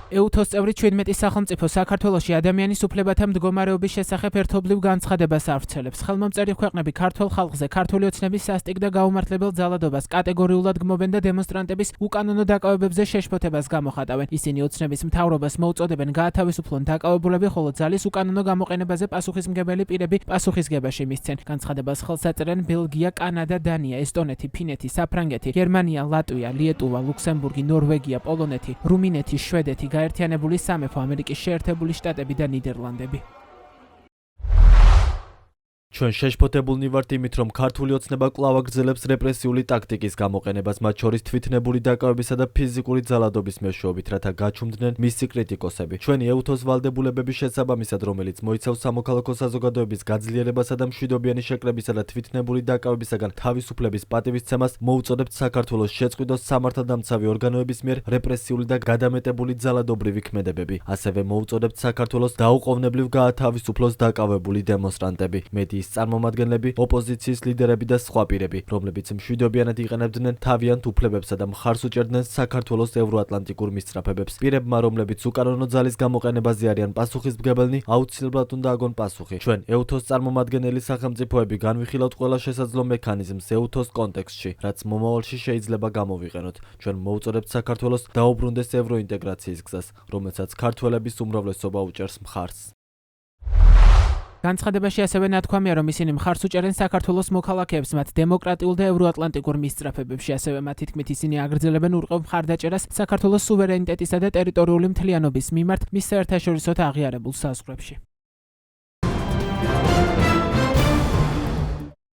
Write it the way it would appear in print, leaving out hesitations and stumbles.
EUTOS წევრი 17 სახელმწიფო საქართველოში ადამიანის უფლებათა მდგომარეობის შესახებ ერთობლივ განცხადებას ავრცელებს. ხელმომწერი ქვეყნები ქართულ ხალხზე ქართული ოცნების სასტიკ და გაუმართლებელ ძალადობას კატეგორიულად გმობენ და დემონსტრანტების უკანონო დაკავებებზე შეშფოთებას გამოხატავენ. ისინი ოცნების მთავრობას მოუწოდებენ გაათავისუფლონ დაკავებულები, ხოლო ძალის უკანონო გამოყენებაზე პასუხისმგებელი პირები პასუხისგებაში მისცენ. განცხადებას ხელს აწერენ ბელგია, კანადა, დანია, ესტონეთი, ფინეთი, საფრანგეთი, გერმანია, ლატვია, ლიეტუვა, ლუქსემბურგი, ნორვეგია, პოლონეთი, რუმინეთი, შვედეთი, გაერთიანებული სამეფო, ამერიკის შეერთებული შტატები და ნიდერლანდები. ჩვენ შეშფოთებულნი ვართ იმით, რომ ქართული ოცნება კვლავ აგრძელებს რეპრესიული ტაქტიკის გამოყენებას, მათ შორის თვითნებური დაკავებისა და ფიზიკური ძალადობის მეშვეობით, რათა გაჩუმდნენ მისი კრიტიკოსები. ჩვენი EUTOS ვალდებულებების შესაბამისად, რომელიც მოიცავს სამოქალაქო საზოგადოების გაძლიერებასა და მშვიდობიანი შეკრებისა და თვითნებური დაკავებისაგან თავისუფლების პატივისცემას, მოუწოდებთ საქართველოს შეწყვიტოს სამართალდამცავი ორგანოების მიერ რეპრესიული და გადამეტებული ძალადობრივი ქმედებები. ასევე მოუწოდებთ საქართველოს დაუყოვნებლივ გაათავისუფლოს დაკავებული დემონსტრანტები, მედიის წარმომადგენლები, ოპოზიციის ლიდერები და სხვა პირები, რომლებიც მშვიდობიანად იყენებდნენ თავიანთ უფლებებსა და მხარს უჭერდნენ საქართველოს ევროატლანტიკურ მისწრაფებებს. პირებმა, რომლებიც უკანონო ძალის გამოყენებაზე არიან პასუხისმგებელნი, აუცილებლად უნდა აგონ პასუხი. ჩვენ EUTOS წარმომადგენელი სახელმწიფოები განვიხილავთ ყველა შესაძლო მექანიზმს EUTOS კონტექსტში, რაც მომავალში შეიძლება გამოვიყენოთ. ჩვენ მოუწოდებთ საქართველოს დაუბრუნდეს ევროინტეგრაციის გზას, რომელსაც ქართველების უმრავლესობა უჭერს მხარს. განცხადებაში ასევე ნათქვამია, რომ ისინი მხარს უჭერენ საქართველოს მოქალაქეებს მათ დემოკრატიულ და ევროატლანტიკურ მისწრაფებებში. ასევე მათი თქმით, ისინი აგრძელებენ ურყევ მხარდაჭერას საქართველოს სუვერენიტეტისა და ტერიტორიული მთლიანობის მიმართ მის საერთაშორისო აღიარებულ საზღვრებში.